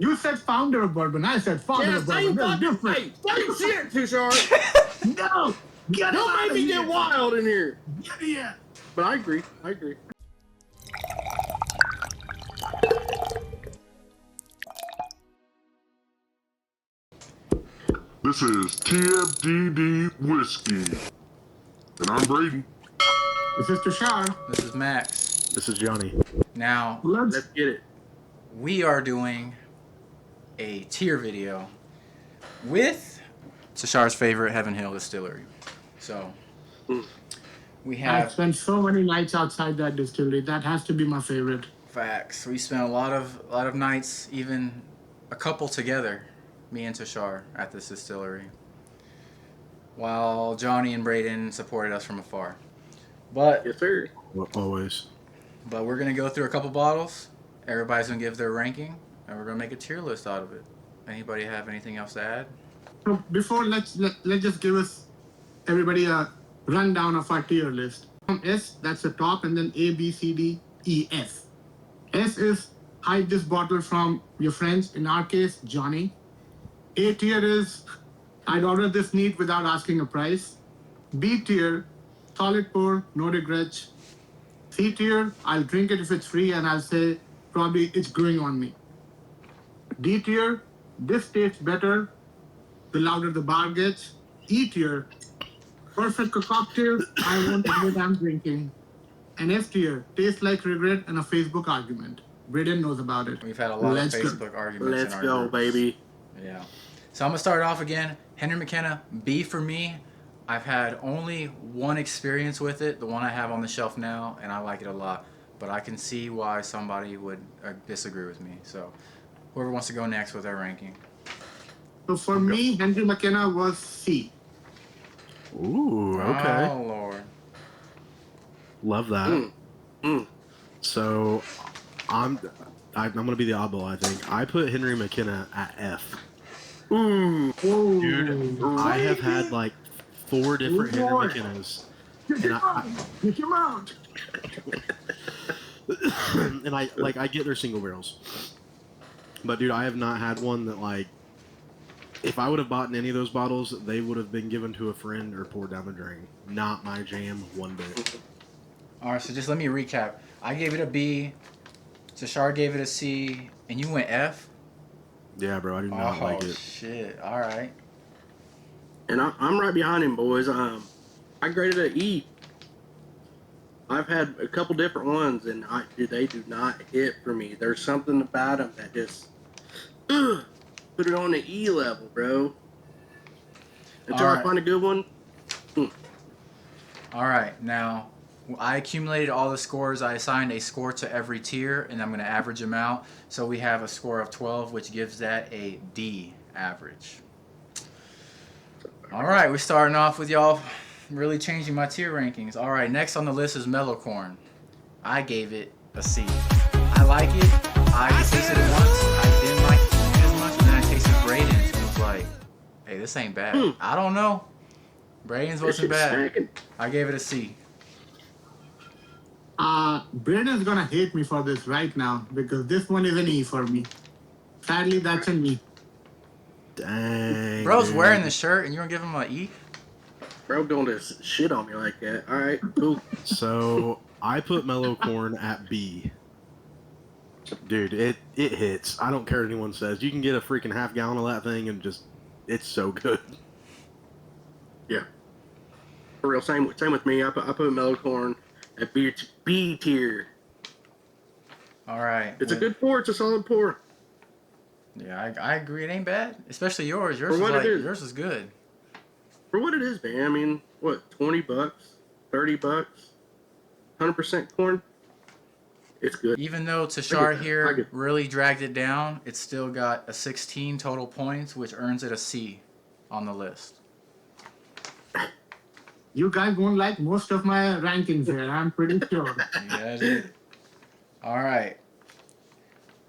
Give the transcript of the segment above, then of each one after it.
You said founder of Bourbon. I said father of Bourbon. That's different. Hey, same shit, Tushar. No! Get Don't make me get wild in here. Get here! But I agree. This is TFDD Whiskey. And I'm Brady. This is Tushar. This is Max. This is Johnny. Now, Let's get it. we are doing a tier video with Tushar's favorite Heaven Hill Distillery. So, we I've have spent so many nights outside that distillery. That has to be my favorite. facts. We spent a lot of nights, even a couple together, me and Tushar, at this distillery, while Johnny and Braden supported us from afar. But Yes, sir. Always. we're gonna go through a couple bottles. Everybody's gonna give their ranking, and we're gonna make a tier list out of it. Anybody have anything else to add? So before, let's just give us everybody a rundown of our tier list. From S, that's the top, and then A, B, C, D, E, F. S is hide this bottle from your friends. In our case, Johnny. A tier is I'd order this neat without asking a price. B tier, solid pour, no regrets. C tier, I'll drink it if it's free and I'll say probably it's growing on me. D tier, this tastes better the louder the bar gets. E tier, perfect cocktail, I won't admit I'm drinking. And F tier, tastes like regret and a Facebook argument. Braden knows about it. We've had a lot Let's of go. Facebook arguments Let's in our go, groups. baby. Yeah. So I'm gonna start off again. Henry McKenna, B for me. I've had only one experience with it, the one I have on the shelf now, and I like it a lot. But I can see why somebody would disagree with me. So whoever wants to go next with their ranking. So for me, Henry McKenna was C. Ooh, okay. Oh Lord. Love that. Mm. So, I'm gonna be the oddball. I think I put Henry McKenna at F. Ooh. Dude, I have had like 4 different Henry McKennas, Get him out! and I get their single barrels, but dude, I have not had one that like. If I would have bought any of those bottles, they would have been given to a friend or poured down the drain. Not my jam one bit. All right. So just let me recap. I gave it a B. Tushar gave it a C, and you went F. Yeah, bro, I do not Oh like it. shit! All right. And I'm right behind him, boys. I graded an E. I've had a couple different ones, and they do not hit for me. There's something about them that just put it on the E level, bro. Until Alright. I find a good one. All right, now I accumulated all the scores. I assigned a score to every tier, and I'm going to average them out. So we have a score of 12, which gives that a D average. All right, we're starting off with y'all really changing my tier rankings. All right, next on the list is Mellow Corn. I gave it a C. I like it. I tasted it once. I didn't like it as much, and then I tasted Braden's and was like, hey, this ain't bad. I don't know. Braden's wasn't This shit's bad. smacking. I gave it a C. Braden's gonna hate me for this right now because this one is an E for me. Sadly, that's an E. Dang. Bro's dude. wearing the shirt and you're gonna give him an E? Bro, don't just shit on me like that. All right, cool. So I put Mellow Corn at B. Dude, it hits. I don't care what anyone says. You can get a freaking half gallon of that thing and just, it's so good. Yeah. For real, same with me. I put Mellow Corn at B tier. All right. It's a good pour. It's a solid pour. Yeah, I agree. It ain't bad, especially yours. Yours For is what like it is. yours is good. For what it is, man. I mean, what, $20, $30, 100% corn. It's good. Even though I get Tushar that. I here get- really dragged it down, it's still got a 16 total points, which earns it a C on the list. You guys won't like most of my rankings here, I'm pretty sure. Yeah, dude. All right.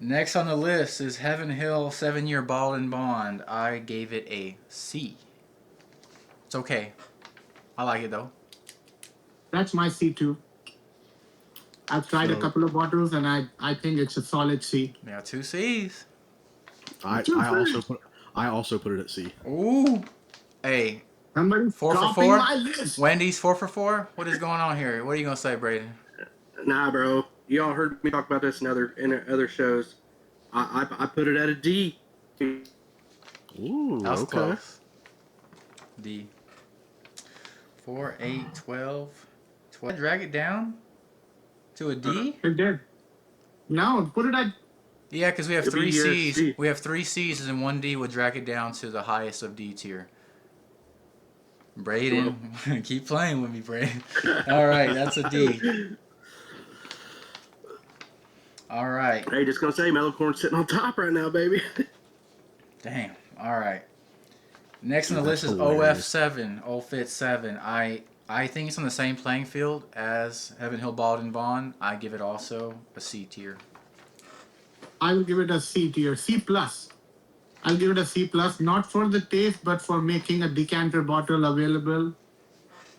Next on the list is Heaven Hill 7-year Ball and Bond. I gave it a C. It's okay. I like it though. That's my C2. I've tried a couple of bottles and I think it's a solid C. We got 2 C's. I also put it at C. Ooh. Hey, Somebody 4 for copying 4? my list. Wendy's 4 for 4? What is going on here? What are you going to say, Braden? Nah, bro. Y'all heard me talk about this in other shows. I put it at a D. Ooh, That was okay. close. D. 4, 8, 12. 12. Drag it down to a D? It did. No, put it at. Yeah, because we have It'll 3 be, C's. C. We have 3 C's and 1 D would drag it down to the highest of D tier. Braden, keep playing with me, Braden. All right, that's a D. All right. Hey, just gonna say, Metalcorn's sitting on top right now, baby. Damn. All right. Next on the Dude, list that's is hilarious. OF7, OFIT 7. I think it's on the same playing field as Heaven Hill Bald Bond. I give it also a C tier. I will give it a C tier, C plus. I'll give it a C plus, not for the taste, but for making a decanter bottle available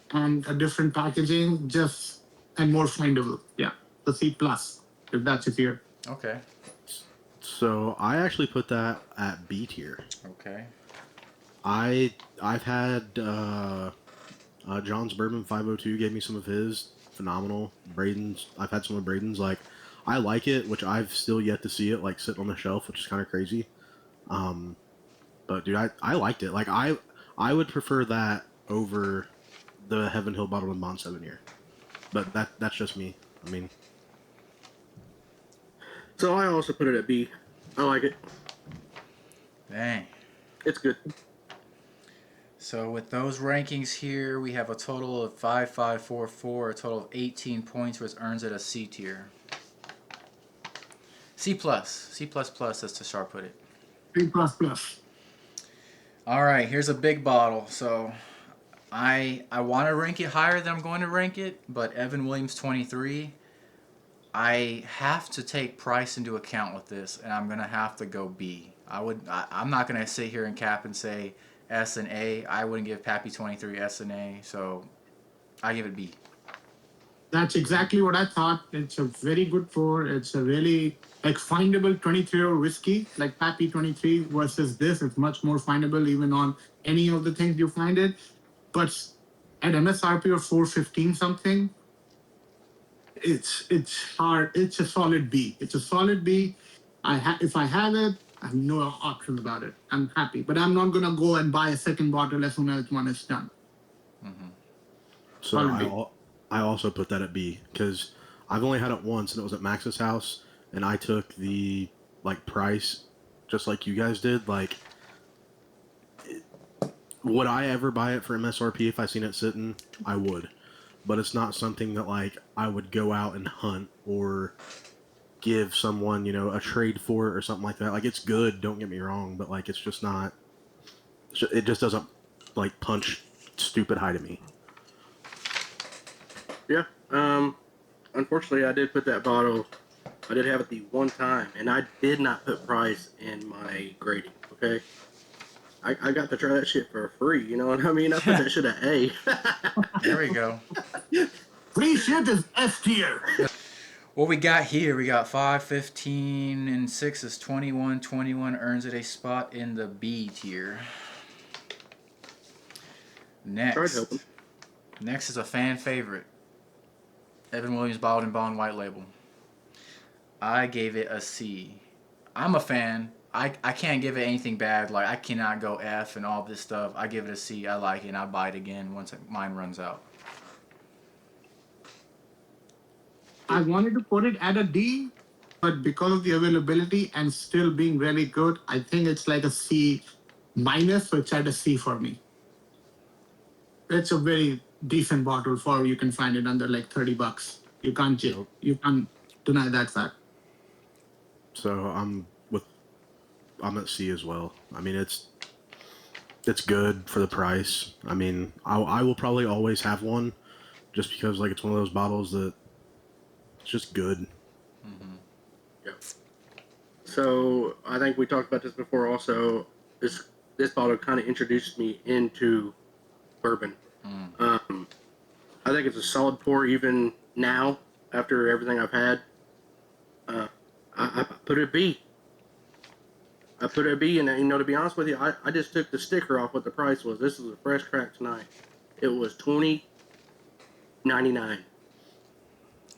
and a different packaging, just and more findable. Yeah, the C plus, if that's a tier. Okay. So I actually put that at B tier. Okay. I've had John's Bourbon 502 gave me some of his phenomenal. Braden's I've had some of Braden's, like I like it, which I've still yet to see it like sitting on the shelf, which is kind of crazy. But dude, I liked it. Like I would prefer that over the Heaven Hill Bottle and Bond 7 year. But that's just me. I mean, So I also put it at B. I like it. Dang. It's good. So with those rankings here, we have a total of 5, 5, 4, 4, a total of 18 points, which earns it a C tier. C plus. C plus plus, as Tashar put it. C plus plus. All right, here's a big bottle. So I want to rank it higher than I'm going to rank it, but Evan Williams 23, I have to take price into account with this, and I'm going to have to go B. I'm not going to sit here and cap and say S and A. I wouldn't give Pappy 23 S and A, so I give it B. That's exactly what I thought. It's a very good pour. It's a really like findable 23-year whiskey, like Pappy 23 versus this. It's much more findable even on any of the things you find it. But at MSRP of 415 something, it's hard. It's a solid B. It's a solid B. If I have it, I have no options about it. I'm happy, but I'm not gonna go and buy a second bottle as soon as one is done. so Solid B. I also put that at B because I've only had it once, and it was at Max's house, and I took the like price, just like you guys did. Like, would I ever buy it for MSRP if I seen it sitting? I would, but it's not something that like I would go out and hunt or give someone, a trade for it or something like that. Like, it's good, don't get me wrong, but like it's just not. It just doesn't like punch stupid high to me. Yeah. Unfortunately, I did put that bottle. I did have it the one time, and I did not put price in my grading. Okay. I got to try that shit for free. You know what I mean? I put that shit at A. There we go. Free shit is F tier. What we got here, we got 5, 15, and 6 is 21. 21 earns it a spot in the B tier. Tried helping. Next is a fan favorite. Evan Williams Bottled and Bond White Label. I gave it a C. I'm a fan. I can't give it anything bad. Like, I cannot go F and all this stuff. I give it a C. I like it, and I'll buy it again once mine runs out. I wanted to put it at a D, but because of the availability and still being really good, I think it's like a C minus, so it's at a C for me. It's a very decent bottle for you can find it under like $30. You can't deny that fact. So I'm at C as well. I mean, it's good for the price. I mean, I will probably always have one, just because like it's one of those bottles that it's just good. Yeah. So I think we talked about this before. Also, this bottle kind of introduced me into bourbon. I think it's a solid pour even now after everything I've had. I put it at B. I put a B in it. You know, to be honest with you, I just took the sticker off what the price was. This is a fresh crack tonight. It was $20.99.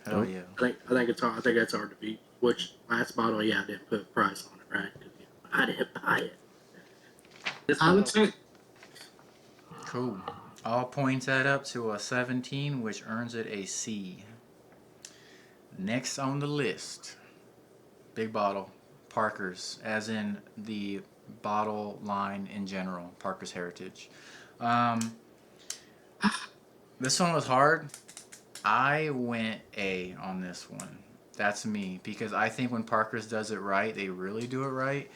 Hell yeah. I think that's hard to beat. Which last bottle, yeah, I didn't put a price on it, right? 'Cause, I didn't buy it. This I would bottle, say Cool. All points add up to a 17, which earns it a C. Next on the list, big bottle, Parker's, as in the bottle line in general, Parker's Heritage. This one was hard. I went A on this one. That's me, because I think when Parker's does it right, they really do it right.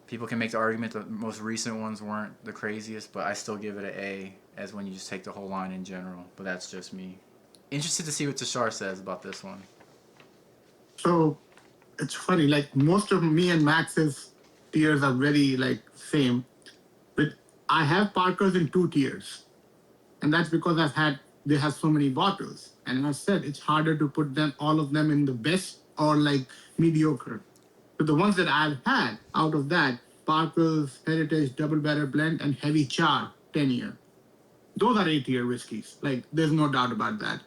People can make the argument the most recent ones weren't the craziest, but I still give it an A as when you just take the whole line in general. But that's just me. Interested to see what Tashar says about this one. so. It's funny. Like most of me and Max's tiers are very like same, but I have Parkers in 2 tiers, and that's because they have so many bottles, and I said it's harder to put them all of them in the best or like mediocre. So the ones that I've had out of that, Parker's Heritage Double Barrel Blend and Heavy Char 10 year. Those are A-tier whiskeys. Like there's no doubt about that.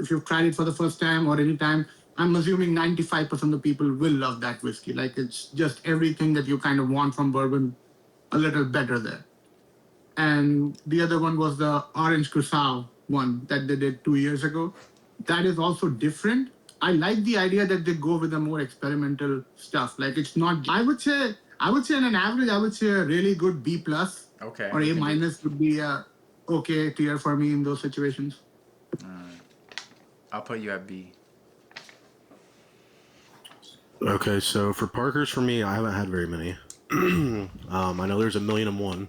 If you've tried it for the first time or any time, I'm assuming 95% of people will love that whiskey. Like it's just everything that you kind of want from bourbon, a little better there. And the other one was the Orange Curacao one that they did 2 years ago. That is also different. I like the idea that they go with the more experimental stuff. Like it's not. I would say on an average, I would say a really good B plus Okay. or A minus would be a okay tier for me in those situations. I'll put you at B. Okay, so for Parker's, for me, I haven't had very many. I know there's 1,000,001,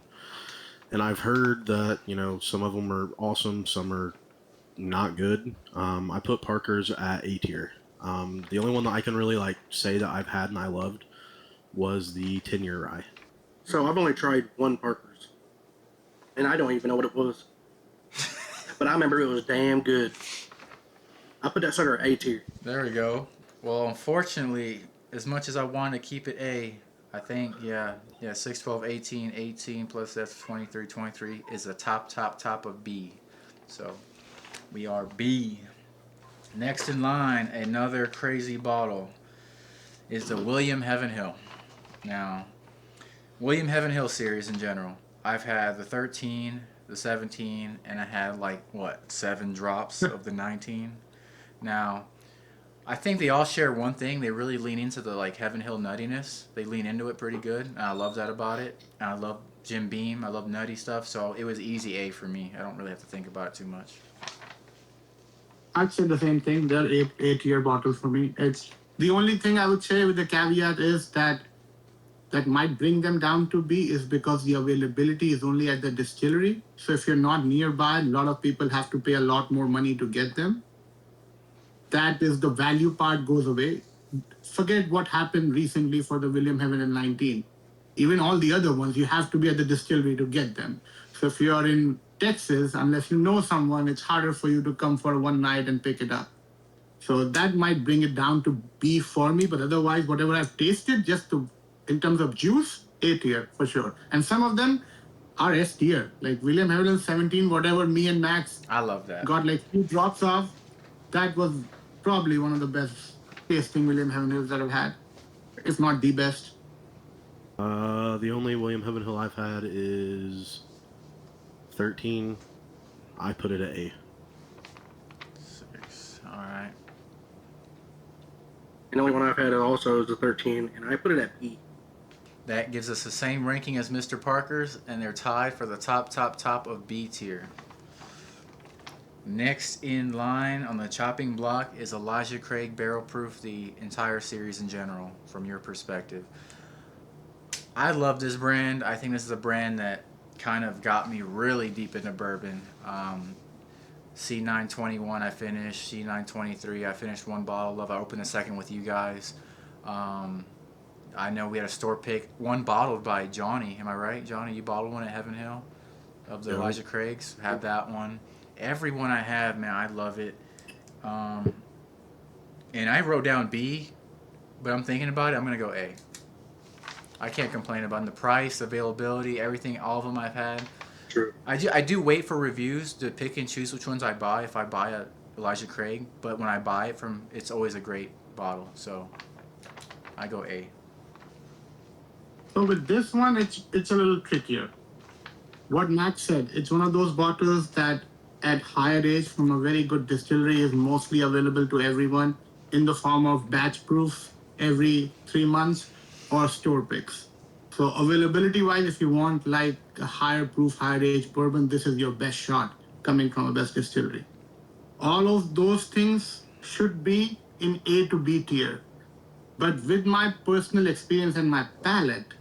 and I've heard that some of them are awesome, some are not good. I put Parker's at A tier. The only one that I can really say that I've had and I loved was the 10-year rye. so I've only tried one Parker's, and I don't even know what it was. But I remember it was damn good. I put that sucker at A tier. There we go. Well, unfortunately, as much as I want to keep it A, I think, 6, 12, 18, 18 plus that's 23, 23 is a top of B. So we are B. Next in line, another crazy bottle is the William Heaven Hill. Now, William Heaven Hill series in general, I've had the 13, the 17, and I had 7 drops of the 19. Now, I think they all share one thing. They really lean into the Heaven Hill nuttiness. They lean into it pretty good, and I love that about it. And I love Jim Beam. I love nutty stuff, so it was easy A for me. I don't really have to think about it too much. I'd say the same thing. They're A-tier bottles for me. It's the only thing I would say with the caveat is that might bring them down to B is because the availability is only at the distillery. So if you're not nearby, a lot of people have to pay a lot more money to get them. That is the value part goes away. Forget what happened recently for the William Heaven and 19. Even all the other ones, you have to be at the distillery to get them. So if you're in Texas, unless you know someone, it's harder for you to come for one night and pick it up. So that might bring it down to B for me, but otherwise, whatever I've tasted, in terms of juice, A tier for sure. And some of them are S tier. Like William Heaven 17, whatever me and Max I love that. got 2 drops of, that was probably one of the best tasting William Heaven Hills that I've had, if not the best. The only William Heaven Hill I've had is 13. I put it at A. 6. All right. And the only one I've had also is a 13, and I put it at B. That gives us the same ranking as Mr. Parker's, and they're tied for the top of B tier. Next in line on the chopping block is Elijah Craig Barrel Proof, the entire series in general, from your perspective. I love this brand. I think this is a brand that kind of got me really deep into bourbon. C921 I finished, C923 I finished one bottle of. I opened the second with you guys. I know we had a store pick, one bottled by Johnny. Am I right, Johnny? You bottled one at Heaven Hill of the Elijah Craig's. Have that one. Every one I have, man, I love it. And I wrote down B, but I'm thinking about it. I'm gonna go A. I can't complain about the price, availability, everything. All of them I've had. True. I do wait for reviews to pick and choose which ones I buy. If I buy a Elijah Craig, but when I buy it from, it's always a great bottle. So I go A. So with this one, it's a little trickier. What Max said, it's one of those bottles that at higher age from a very good distillery is mostly available to everyone in the form of batch proofs every 3 months or store picks. So availability wise, if you want like a higher proof, higher age bourbon, this is your best shot coming from a best distillery. All of those things should be in A to B tier. But with my personal experience and my palate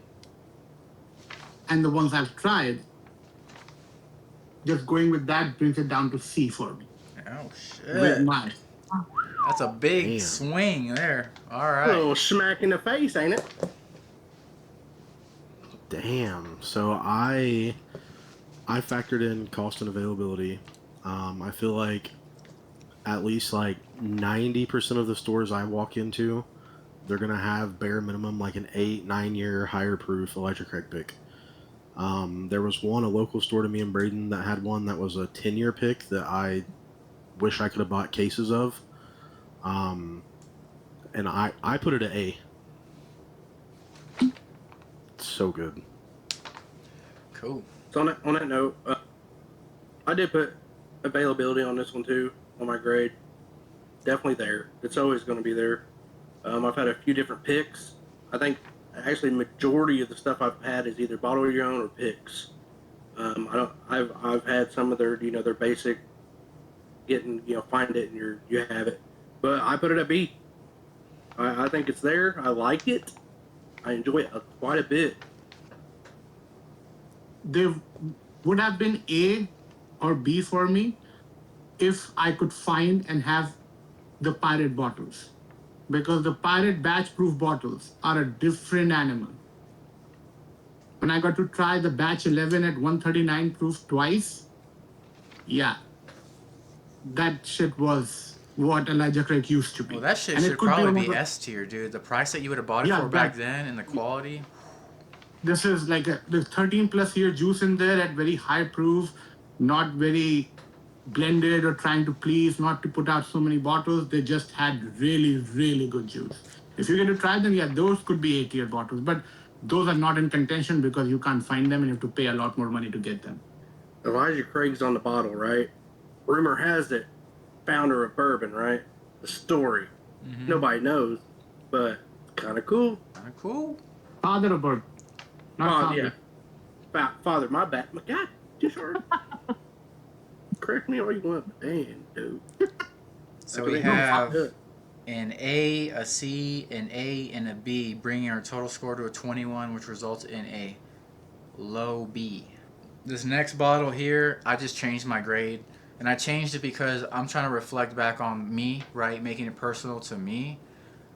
and the ones I've tried, just going with that brings it down to C for me. Oh With shit! mine. That's a big Damn. swing there. All A right. little smack in the face, ain't it? Damn. So I factored in cost and availability. I feel like at least like 90% of the stores I walk into, they're gonna have bare minimum like an 8-9 year higher proof Elijah Craig pick. There was a local store to me in Braden that had one that was a 10-year pick that I wish I could have bought cases of. And I put it at A. It's so good. Cool. So on that note, I did put availability on this one too, on my grade. Definitely there. It's always going to be there. I've had a few different picks. I think actually majority of the stuff I've had is either bottle your own or picks. I've had some of their their basic getting find it and you have it, but I put it at B. I think it's there. I like it. I enjoy it quite a bit. They would have been A or B for me if I could find and have the pirate bottles. Because the pirate batch proof bottles are a different animal. When I got to try the batch 11 at 139 proof twice, yeah, that shit was what Elijah Craig used to be. Well, that shit And it should could probably be another- S tier, dude. The price that you would have bought it Yeah, for back that- then and the quality. This is like there's 13 plus year juice in there at very high proof, not very blended or trying to please, not to put out so many bottles. They just had really, really good juice. If you get to try them, yeah, those could be 8-year bottles, but those are not in contention because you can't find them and you have to pay a lot more money to get them. Elijah Craig's on the bottle, right? Rumor has it, founder of Bourbon, right? The story. Mm-hmm. Nobody knows, but kind of cool. Kind of cool. Father of Bourbon. Not founder. Yeah. Father, my bad. My God, too short. Correct me all you want. Damn, dude. So That's we what they have do. an A, a C, an A, and a B, bringing our total score to a 21, which results in a low B. This next bottle here, I just changed my grade. And I changed it because I'm trying to reflect back on me, right? Making it personal to me.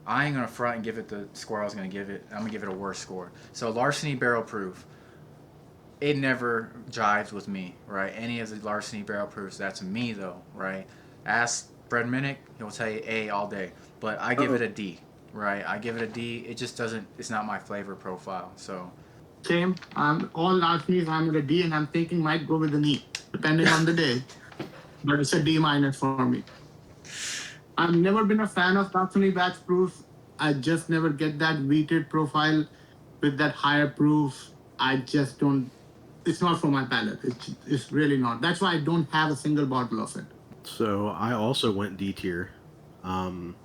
I ain't going to front and give it the score I was going to give it. I'm going to give it a worse score. So Larceny Barrel Proof. It never jives with me, right? Any of the Larceny Barrel Proofs, that's me though, right? Ask Fred Minnick, he'll tell you A all day. But I give it a D, right? I give it a D. It just doesn't, it's not my flavor profile. So Same. All Larcenies, I'm at a D, and I'm thinking might go with an E, depending on the day. But it's a D minus for me. I've never been a fan of Larceny batch proof. I just never get that wheated profile with that higher proof. I just don't. It's not for my palate. It's really not. That's why I don't have a single bottle of it. So I also went D tier. I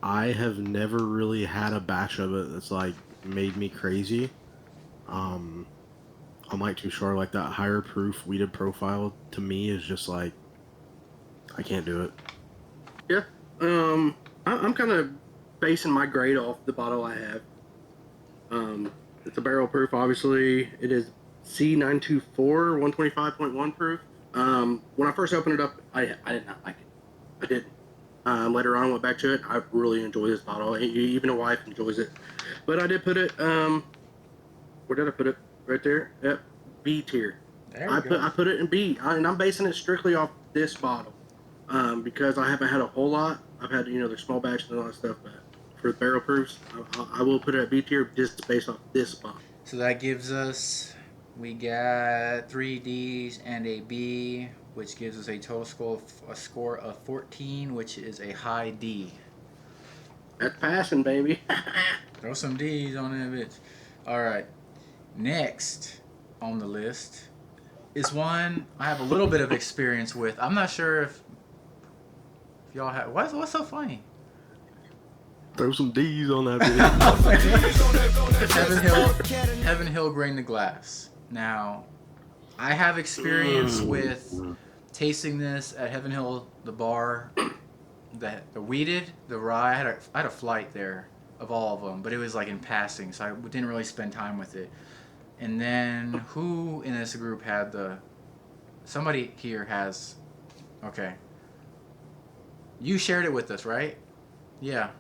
have never really had a batch of it that's like made me crazy. I'm like too sure. Like that higher proof weeded profile to me is just like I can't do it. Yeah. I'm kind of basing my grade off the bottle I have. It's a barrel proof, obviously. It is C924, 125.1 proof. When I first opened it up, I did not like it. I didn't. Later on, I went back to it. I really enjoy this bottle. Even a wife enjoys it. But I did put it, where did I put it? Right there? Yep. B tier. there we go. I put it in B. And I'm basing it strictly off this bottle. Because I haven't had a whole lot. I've had, their small batch and all that stuff. But for the barrel proofs. I will put it at B tier just based off this bottle. So that gives us, we got 3 Ds and a B, which gives us a total score of 14, which is a high D. That's passing, baby. Throw some D's on that bitch. All right. Next on the list is one I have a little bit of experience with. I'm not sure if y'all have. What's so funny? Throw some D's on that bitch. Heaven Hill Grain to Glass. Now, I have experience with tasting this at Heaven Hill, the bar, the weeded, the rye. I had a flight there of all of them, but it was like in passing, so I didn't really spend time with it. And then who in this group had somebody here has, okay. You shared it with us, right? Yeah.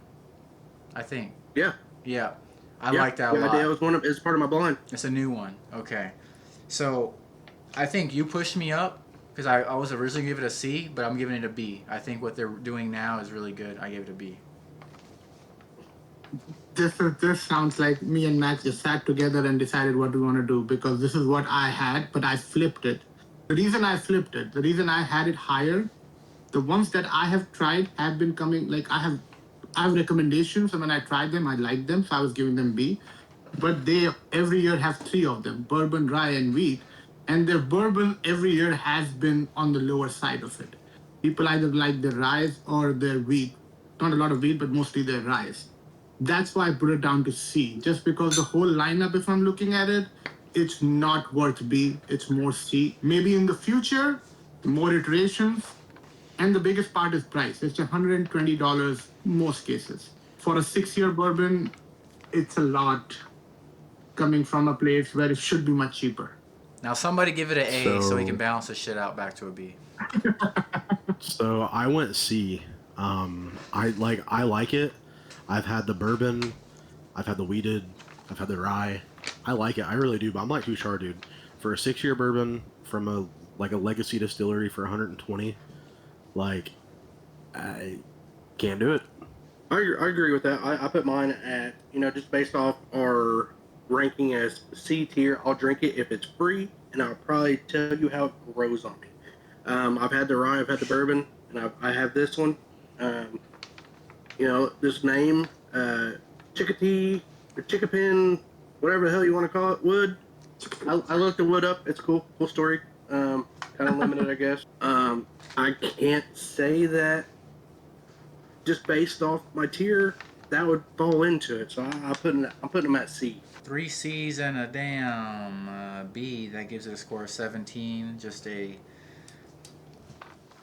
I think. Yeah. Yeah. I like that a lot. Yeah, it's part of my blind. It's a new one. Okay. So, I think you pushed me up because I was originally giving it a C, but I'm giving it a B. I think what they're doing now is really good. I gave it a B. This sounds like me and Max just sat together and decided what we want to do, because this is what I had, but I flipped it. The reason I flipped it, the reason I had it higher, the ones that I have tried have been coming, like I have recommendations, and when I tried them, I liked them, so I was giving them B. But they every year have 3 of them: bourbon, rye, and wheat. And their bourbon every year has been on the lower side of it. People either like their rye or their wheat. Not a lot of wheat, but mostly their rye. That's why I put it down to C. Just because the whole lineup, if I'm looking at it, it's not worth B. It's more C. Maybe in the future, more iterations. And the biggest part is price. It's $120 most cases. For a 6-year bourbon, it's a lot coming from a place where it should be much cheaper. Now somebody give it an A so we can balance this shit out back to a B. So I went C. I like it. I've had the bourbon, I've had the wheated, I've had the rye. I like it. I really do. But I'm like Hushar, dude. For a 6-year bourbon from a legacy distillery for 120, like I can't do it. I agree with that. I put mine at, just based off our ranking as C tier. I'll drink it if it's free, and I'll probably tell you how it grows on me. I've had the rye, I've had the bourbon, and I have this one. This name, Chickatee, or Chickapin, whatever the hell you want to call it, wood. I looked the wood up. It's cool story. Kind of limited, I guess. I can't say that just based off my tier, that would fall into it. So I'm putting them at C. 3 C's and a damn B. That gives it a score of 17. Just a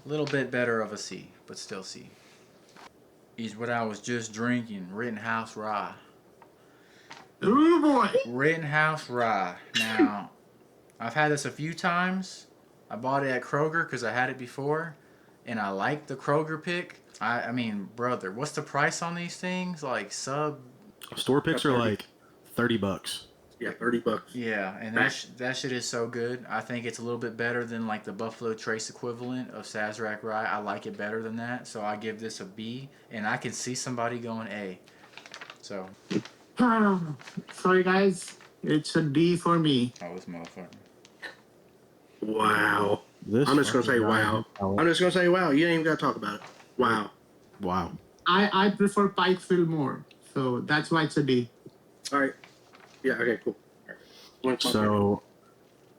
little bit better of a C, but still C. Is what I was just drinking. Rittenhouse Rye. Ooh boy! Rittenhouse Rye. Now, I've had this a few times. I bought it at Kroger because I had it before, and I like the Kroger pick. I mean, brother, what's the price on these things? Like sub. Store picks are like $30. Yeah, $30. Yeah, and that shit is so good. I think it's a little bit better than like the Buffalo Trace equivalent of Sazerac Rye. I like it better than that, so I give this a B, and I can see somebody going A. So. Sorry guys, it's a D for me. Oh, this motherfucker. Wow. I'm just gonna say wow. I'm just gonna say wow. You ain't even gotta talk about it. Wow. Wow. I prefer Pikeville more, so that's why it's a D. All right. Yeah. Okay. Cool. All right. So,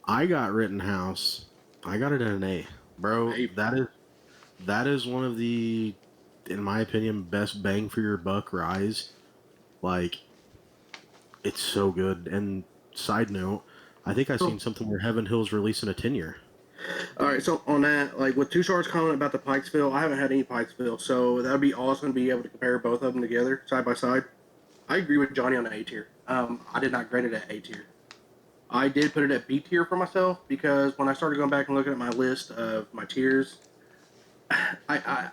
I got Rittenhouse. I got it in an A, bro. A. That is one of the, in my opinion, best bang for your buck ryes. Like, it's so good. And side note, I think I seen something where Heaven Hill's releasing a 10-year. All right, so on that, like with Tushar's comment about the Pikesville, I haven't had any Pikesville, so that would be awesome to be able to compare both of them together side by side. I agree with Johnny on the A tier. I did not grade it at A tier. I did put it at B tier for myself because when I started going back and looking at my list of my tiers, I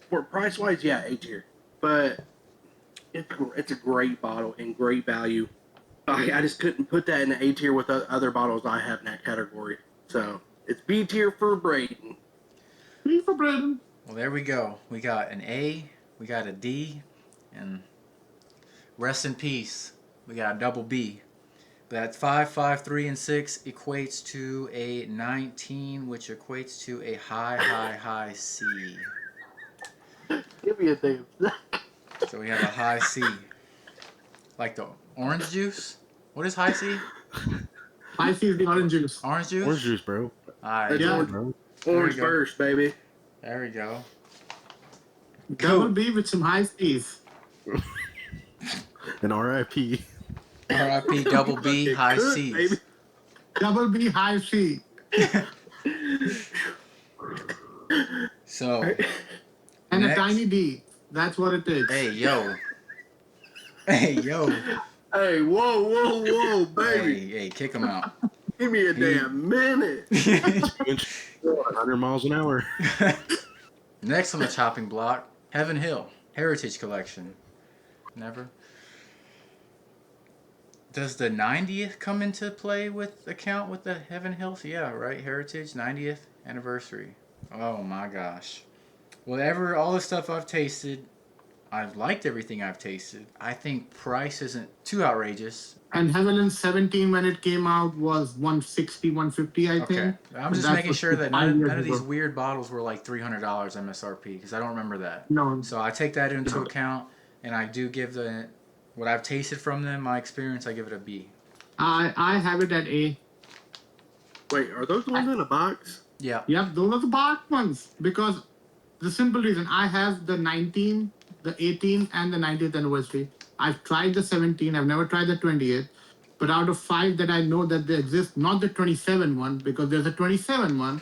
for price wise, yeah, A tier, but it's a great bottle and great value. I just couldn't put that in the A tier with the other bottles I have in that category. So it's B tier for B for Braden. Well, there we go. We got an A, we got a D, And rest in peace. We got a double B. That 5, 5, 3, and 6 equates to a 19, which equates to a high C. Give me a damn. So we have a high C. Like the orange juice? What is high C? I see the orange juice. Orange juice? Orange juice, bro. Alright. Yeah. Bro. Orange There we go. burst, baby. There we go. Double B with some high C's. And R.I.P. RIP double B Fucking high cook, C's. baby. Double B high C. So, And Next. a tiny D. That's what it is. hey, yo. Hey, yo. Hey, whoa, baby. Hey, kick him out. Give me a damn minute. 100 miles an hour. Next on the chopping block, Heaven Hill Heritage Collection. Never. Does the 90th come into play with the count with the Heaven Hills? Yeah, right. Heritage 90th anniversary. Oh my gosh. Whatever, all the stuff I've tasted, I've liked everything I've tasted. I think price isn't too outrageous. And Heaven 17 when it came out was 160, 150, I Okay, think. I'm just That making was sure that 5 none years of these ago. weird bottles were like $300 MSRP because I don't remember that. No. So I take that into account, and I do give what I've tasted from them, my experience, I give it a B. I have it at A. Wait, are those the ones in a box? Yeah. Yep, those are the box ones. Because the simple reason I have the 19, the 18, and the 90th anniversary. I've tried the 17. I've never tried the 28th. But out of 5 that I know that they exist, not the 27 one, because there's a 27 one,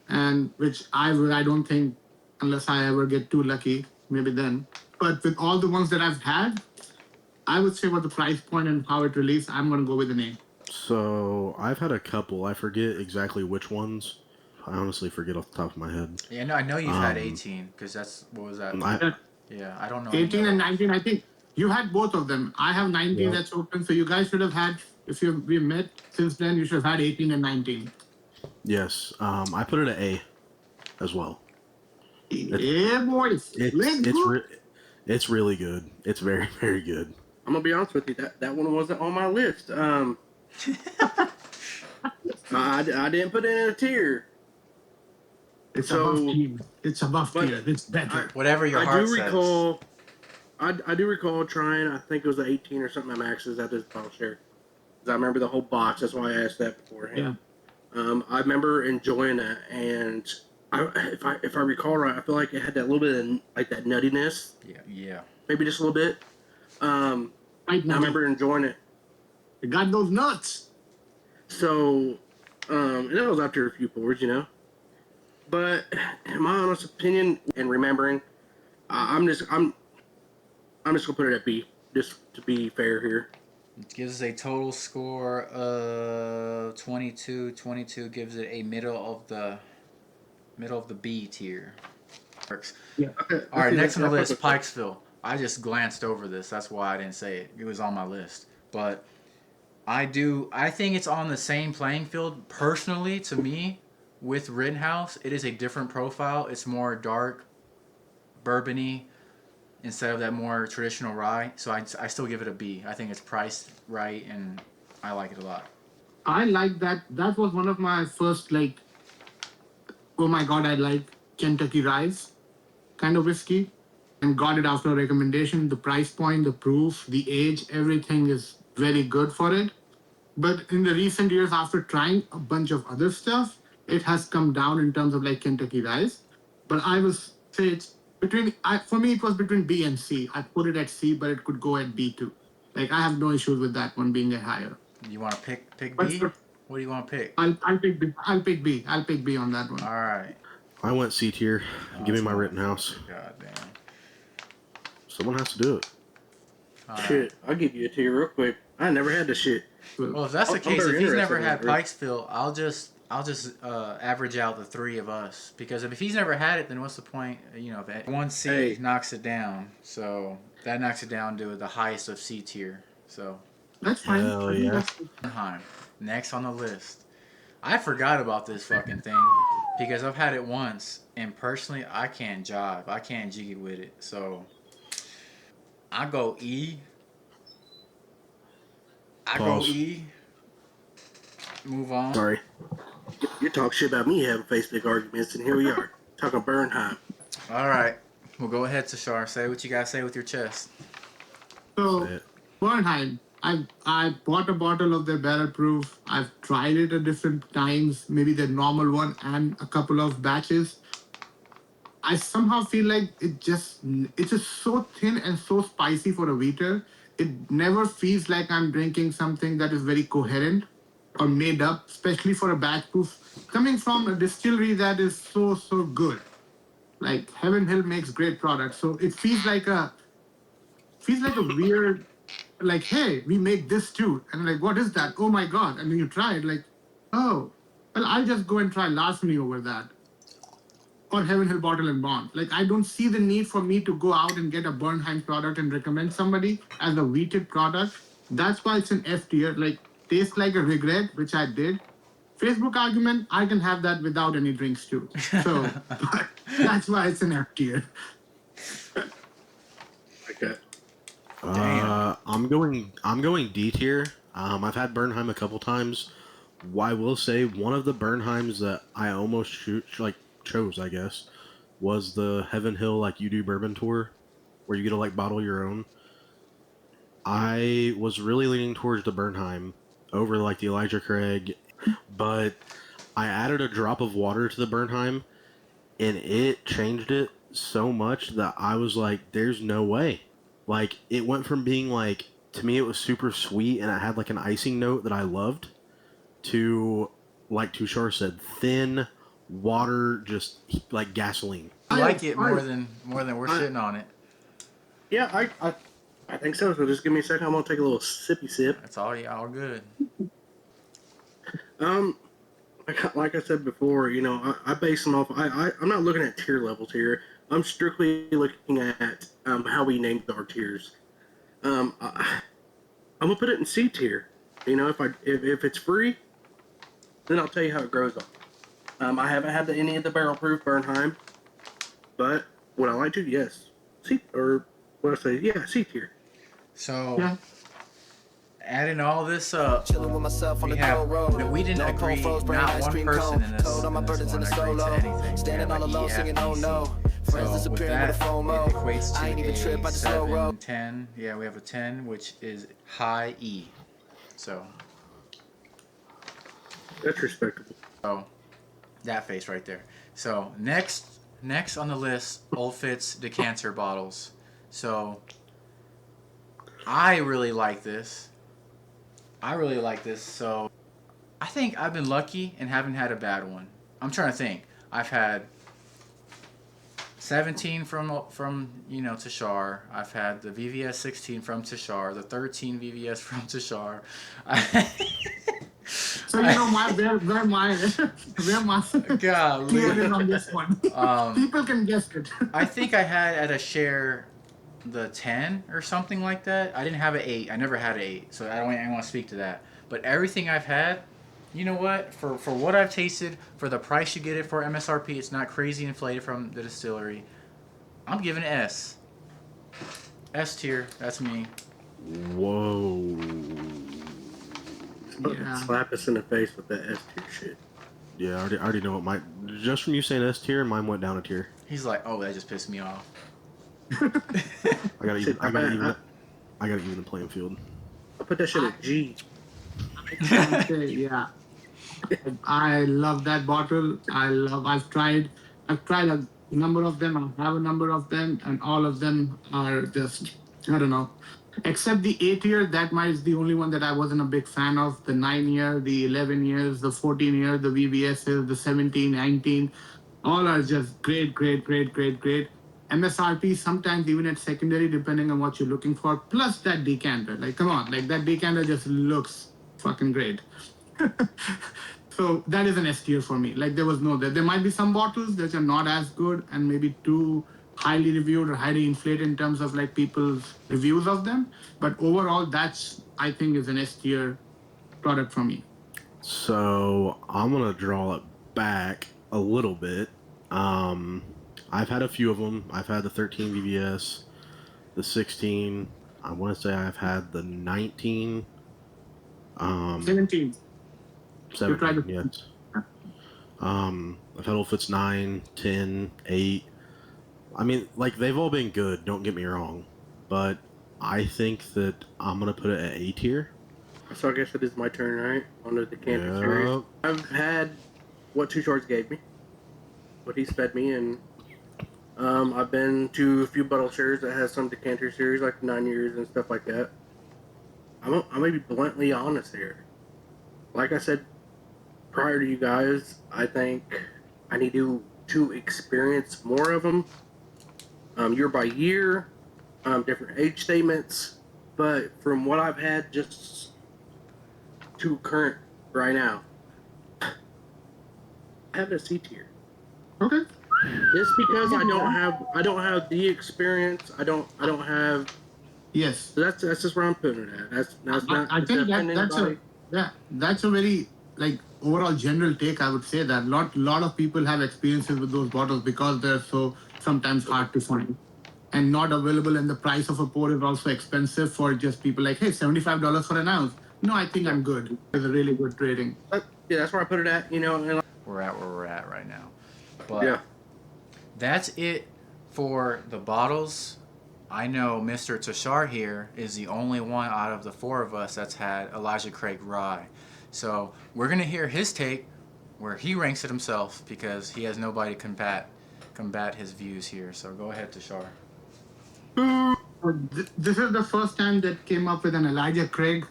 and which I don't think, unless I ever get too lucky, maybe then. But with all the ones that I've had, I would say what the price point and how it released, I'm going to go with the name. So I've had a couple. I forget exactly which ones. I honestly forget off the top of my head. Yeah, no, I know you've had Um, 18 because that's what was that? Yeah, I don't know. 18 and 19, I think you had both of them. I have 19 Yeah. that's open, so you guys should have had, if we met since then, you should have had 18 and 19. Yes. I put it at A as well. Yeah, boys. Let's go. It's really good. It's very, very good. I'm gonna be honest with you. That one wasn't on my list. I didn't put it in a tier. It's So- above tier. It's above but tier. It's better. Whatever your I heart do says. recall. I do recall trying. I think it was the 18 or something. My maxes at this bottle share. 'Cause I remember the whole box. That's why I asked that beforehand. I remember enjoying it, and if I recall right, I feel like it had that little bit of like that nuttiness, Yeah. maybe just a little bit. Right I now, remember enjoying it. you got those nuts. So, and that was after a few pours, you know. But in my honest opinion and remembering, I'm just gonna put it at B, just to be fair here. It gives us a total score of 22. 22 gives it a middle of the B tier. Works. Okay. All right, next on the list, Pikesville. I just glanced over this. That's why I didn't say it. It was on my list. But I think it's on the same playing field, personally, to me, with Rittenhouse. It is a different profile. It's more dark, bourbon-y, instead of that more traditional rye. So I still give it a B. I think it's priced right, and I like it a lot. I like that. That was one of my first, like, oh my God, I like Kentucky Rice kind of whiskey. And got it after a recommendation. The price point, the proof, the age, everything is very good for it. But in the recent years, after trying a bunch of other stuff, it has come down in terms of like Kentucky Rice. But I will say it's for me, it was between B and C. I put it at C, but it could go at B too. Like, I have no issues with that one being a higher. You want to pick But B? for- What do you want to pick? I'll pick B. I'll pick B. I'll pick B on that one. All right. I went C tier. Give me that's my fine. Rittenhouse. God damn. Someone has to do it. All right. Shit, I'll give you a tier real quick. I never had this shit. Well, if that's the I'm case, very if he's never interested in had that group. Pikesville, I'll just average out the three of us, because if he's never had it, then what's the point? You know, if one C Hey. knocks it down, so that knocks it down to the highest of C tier. So That's fine. Hell I think yeah. that's- Anaheim, next on the list. I forgot about this fucking thing because I've had it once, and personally, I can't jive. I can't jiggy with it. So I go E. I Pause. go E. Move on. Sorry. You talk shit about me having Facebook arguments, and here we are talking Bernheim. All right. Well, go ahead, Tashar. Say what you gotta say with your chest. So, Say it. Bernheim, I bought a bottle of their barrel proof. I've tried it at different times, maybe the normal one and a couple of batches. I somehow feel like it's just so thin and so spicy for a wheater. It never feels like I'm drinking something that is very coherent or made up, especially for a batch proof coming from a distillery that is so good. Like Heaven Hill makes great products, so it feels like a weird, like, hey, we make this too, and like, what is that? Oh my god! And then you try it, like, oh, well, I'll just go and try Larceny over that, or Heaven Hill Bottle and Bond. Like, I don't see the need for me to go out and get a Bernheim product and recommend somebody as a wheated product. That's why it's an F tier. Like, tastes like a regret, which I did. Facebook argument, I can have that without any drinks too. So but that's why it's an F tier. Okay. I'm going D tier. I've had Bernheim a couple times. I will say one of the Bernheims that I almost chose, I guess, was the Heaven Hill like you do bourbon tour, where you get to like bottle your own. I was really leaning towards the Bernheim over like the Elijah Craig, but I added a drop of water to the Bernheim, and it changed it so much that I was like, "There's no way." Like it went from being like, to me it was super sweet and it had like an icing note that I loved, to, like Tushar said, thin water, just like gasoline. I like it more than we're sitting on it. Yeah, I think so. So just give me a second. I'm gonna take a little sippy sip. That's all. All good. Like I said before, you know, I base them off. I'm not looking at tier levels here. I'm strictly looking at how we named our tiers. I'm gonna put it in C tier. You know, if it's free, then I'll tell you how it grows on. I haven't had any of the barrel proof Bernheim, but would I like to? Yes. C, or what I say? Yeah, C tier. So, Yeah. adding all this up, Chilling with myself on we the have cold road. no, we didn't No agree. cold froze, brain Not ice one cream person cone. in this, Cold on my in this burdens one in the agreed to solo. anything. Standing Yeah, all like alone, E, singing F, oh B, C. no. Friends So with disappearing that, with a it FOMO. equates I ain't even to trip, I a just slow 7, roll. 10. Yeah, we have a 10, which is high E. So That's respectable. that face right there. So next on the list, Old Fitz decanter bottles. So I really like this. So I think I've been lucky and haven't had a bad one. I'm trying to think. I've had 17 from Tashar. I've had the VVS 16 from Tashar. The 13 VVS from Tashar. So you know where my Golly. tier is on this one. People can guess it. I think I had at a share the 10 or something like that. I didn't have an 8. I never had an 8, so I want to speak to that. But everything I've had, you know what? For what I've tasted, for the price you get it for MSRP, it's not crazy inflated from the distillery. I'm giving it S. S tier. That's me. Whoa. Yeah. Slap us in the face with that S tier shit. Yeah, I already know what just from you saying S tier, mine went down a tier. He's like, oh, that just pissed me off. I gotta even the playing field. I'll put that shit at G. Okay, yeah. I love that bottle. I've tried a number of them. I have a number of them, and all of them are just, I don't know. Except the 8 year, that might is the only one that I wasn't a big fan of. The 9 year, the 11 years, the 14 year, the VVSs, the 17, 19, all are just great. MSRP sometimes even at secondary, depending on what you're looking for. Plus that decanter, like come on, like that decanter just looks fucking great. So that is an S tier for me. Like there might be some bottles that are not as good and maybe too highly reviewed or highly inflated in terms of like people's reviews of them. But overall, that's I think is an S tier product for me. So I'm gonna draw it back a little bit. I've had a few of them. I've had the 13 VVS. the 16. I want to say I've had the 19. 17. You tried 17, yes. I've had Old Fitz 9, 10, 8. I mean, like, they've all been good, don't get me wrong. But I think that I'm going to put it at A tier. So I guess it is my turn, right? On the decanter series. Yep. I've had what Two Shorts gave me, what he's fed me, and I've been to a few bottle shares that has some decanter series, like 9 years and stuff like that. I'm gonna be bluntly honest here. Like I said prior to you guys, I think I need to experience more of them, year by year, different age statements. But from what I've had, just to current right now, I have a C tier. Okay. Just because I don't have the experience. I don't have. Yes. So that's just where I'm putting it at. That's not. I think that's anybody. that's a very like overall general take. I would say that lot of people have experiences with those bottles because they're so sometimes hard to find and not available, and the price of a pour is also expensive for just people like, hey, $75 for an ounce. No, I think I'm good. It's a really good trading. Yeah, that's where I put it at. And We're at where we're at right now. But yeah. that's it for the bottles. I know Mr. Tashar here is the only one out of the four of us that's had Elijah Craig Rye. So we're going to hear his take where he ranks it himself because he has nobody to combat his views here. So go ahead, Tashar. This is the first time that came up with an Elijah Craig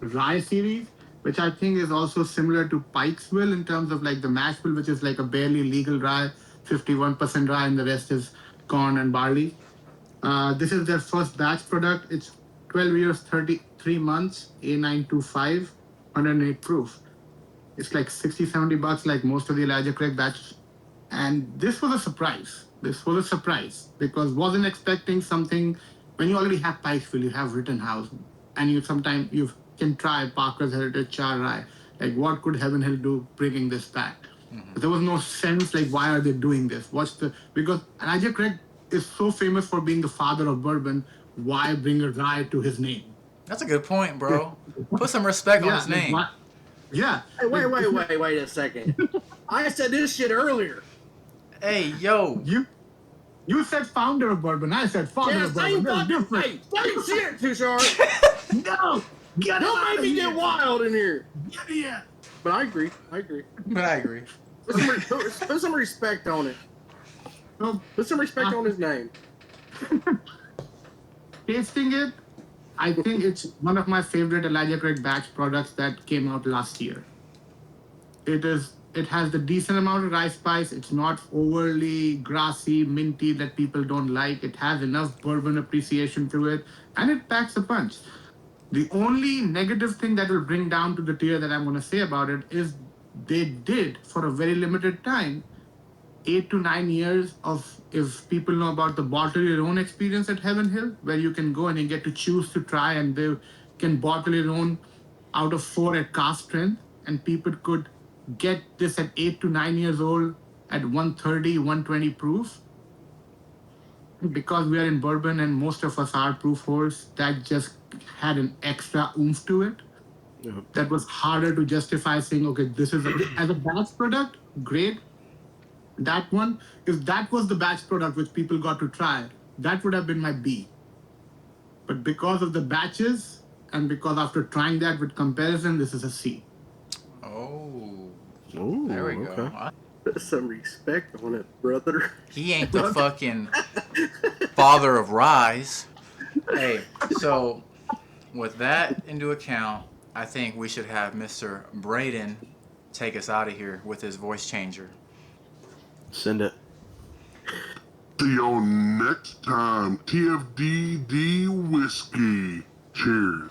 Rye series, which I think is also similar to Pikesville in terms of like the mash bill, which is like a barely legal rye, 51% rye, and the rest is corn and barley. This is their first batch product. It's 12 years, 33 months, A925, 108 proof. It's like 60, $70 like most of the Elijah Craig batches. And this was a surprise. This was a surprise because wasn't expecting something. When you already have Pikesville, you have Rittenhouse, and you can try Parker's Heritage Char Rye. Like, what could Heaven Hill do bringing this back? Mm-hmm. There was no sense, like, why are they doing this? Because Elijah Craig is so famous for being the father of bourbon. Why bring a rye to his name? That's a good point, bro. Put some respect on his name. Yeah. Hey, wait a second. I said this shit earlier. Hey, yo. You said founder of bourbon. I said father of bourbon. That's different. Hey, same shit, Tushar. No. Don't make me get wild in here. Yeah. But I agree. But I agree. Put some respect on it. Put some respect on his name. Tasting it, I think it's one of my favorite Elijah Craig batch products that came out last year. It has the decent amount of rye spice. It's not overly grassy, minty that people don't like. It has enough bourbon appreciation to it, and it packs a punch. The only negative thing that will bring down to the tier that I'm going to say about it is they did, for a very limited time, 8 to 9 years of, if people know about the bottle your own experience at Heaven Hill, where you can go and you get to choose to try, and they can bottle your own out of 4 at cask strength, and people could get this at 8 to 9 years old at 130, 120 proof. Because we are in bourbon and most of us are proof holders, that just had an extra oomph to it. Yep. That was harder to justify saying, okay, this is as a batch product, great. That one, if that was the batch product which people got to try, that would have been my B. But because of the batches, and because after trying that with comparison, this is a C. Oh. Ooh, there we go. Okay. Put some respect on it, brother. He ain't the fucking father of ryes. Hey, so with that into account, I think we should have Mr. Braden take us out of here with his voice changer. Send it. See you next time. TFDD Whiskey. Cheers.